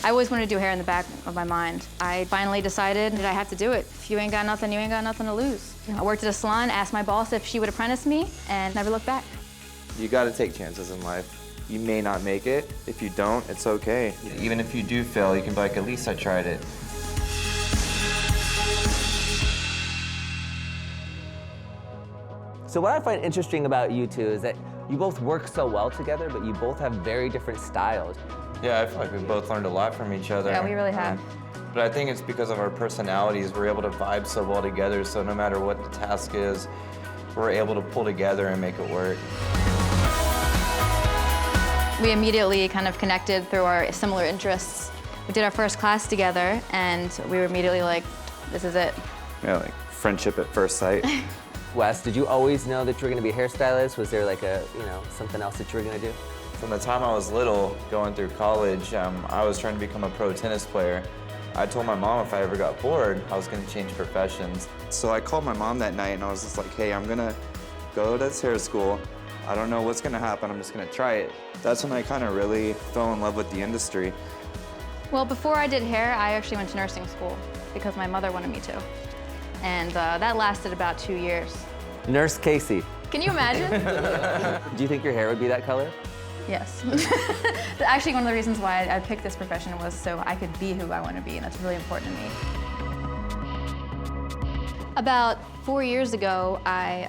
I always wanted to do hair in the back of my mind. I finally decided that I have to do it. If you ain't got nothing, you ain't got nothing to lose. I worked at a salon, asked my boss if she would apprentice me, and never looked back. You gotta take chances in life. You may not make it. If you don't, it's okay. Even if you do fail, you can be like, at least I tried it. So what I find interesting about you two is that you both work so well together, but you both have very different styles. Yeah, I feel like we both learned a lot from each other. Yeah, we really have. But I think it's because of our personalities, we're able to vibe so well together, so no matter what the task is, we're able to pull together and make it work. We immediately kind of connected through our similar interests. We did our first class together, and we were immediately like, this is it. Yeah, like friendship at first sight. Wes, did you always know that you were going to be a hairstylist? Was there like a, something else that you were going to do? From the time I was little, going through college, I was trying to become a pro tennis player. I told my mom if I ever got bored, I was going to change professions. So I called my mom that night and I was just like, hey, I'm gonna go to this hair school. I don't know what's gonna happen, I'm just gonna try it. That's when I kind of really fell in love with the industry. Well, before I did hair, I actually went to nursing school because my mother wanted me to. And that lasted about 2 years. Nurse Kasey. Can you imagine? Do you think your hair would be that color? Yes. Actually, one of the reasons why I picked this profession was so I could be who I want to be, and that's really important to me. About 4 years ago, I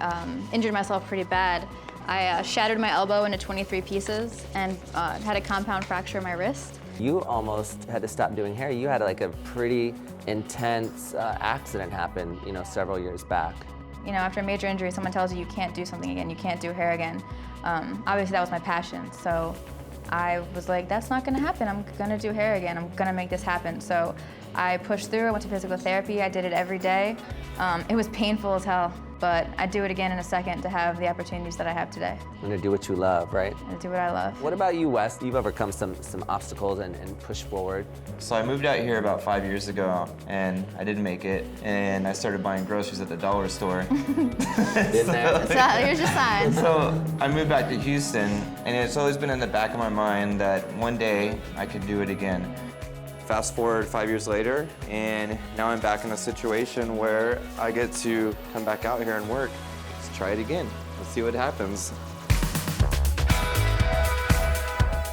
injured myself pretty bad. I shattered my elbow into 23 pieces and had a compound fracture in my wrist. You almost had to stop doing hair. You had like a pretty intense accident happen, several years back. After a major injury, someone tells you you can't do something again, you can't do hair again. Obviously, that was my passion, so I was like, that's not gonna happen. I'm gonna do hair again. I'm gonna make this happen. So I pushed through. I went to physical therapy. I did it every day. It was painful as hell, but I'd do it again in a second to have the opportunities that I have today. And to do what you love, right? And to do what I love. What about you, Wes? You've overcome some obstacles and pushed forward. So I moved out here about 5 years ago, and I didn't make it, and I started buying groceries at the dollar store. Didn't there? So here's your sign. So I moved back to Houston, and it's always been in the back of my mind that one day I could do it again. Fast forward 5 years later, and now I'm back in a situation where I get to come back out here and work. Let's try it again. Let's see what happens.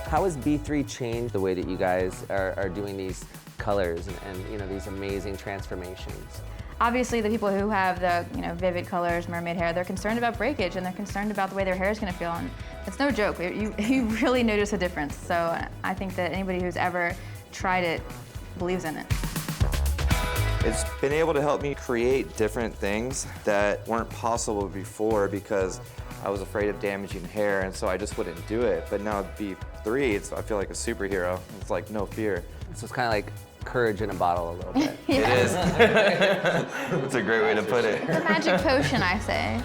How has B3 changed the way that you guys are doing these colors and these amazing transformations? Obviously, the people who have the vivid colors, mermaid hair, they're concerned about breakage and they're concerned about the way their hair is going to feel. And it's no joke. You really notice a difference. So I think that anybody who's ever tried it believes in it. It's been able to help me create different things that weren't possible before because I was afraid of damaging hair, and so I just wouldn't do it. But now at B3, I feel like a superhero. It's like no fear. So it's kind of like courage in a bottle a little bit. It is. That's a great way to put it. The magic potion, I say.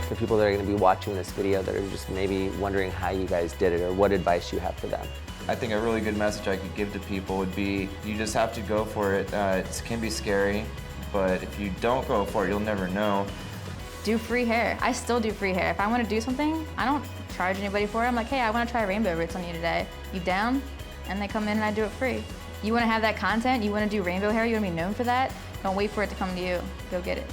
For people that are going to be watching this video that are just maybe wondering how you guys did it or what advice you have for them. I think a really good message I could give to people would be, you just have to go for it. It can be scary, but if you don't go for it, you'll never know. Do free hair. I still do free hair. If I want to do something, I don't charge anybody for it. I'm like, hey, I want to try rainbow roots on you today. You down? And they come in and I do it free. You want to have that content? You want to do rainbow hair? You want to be known for that? Don't wait for it to come to you. Go get it.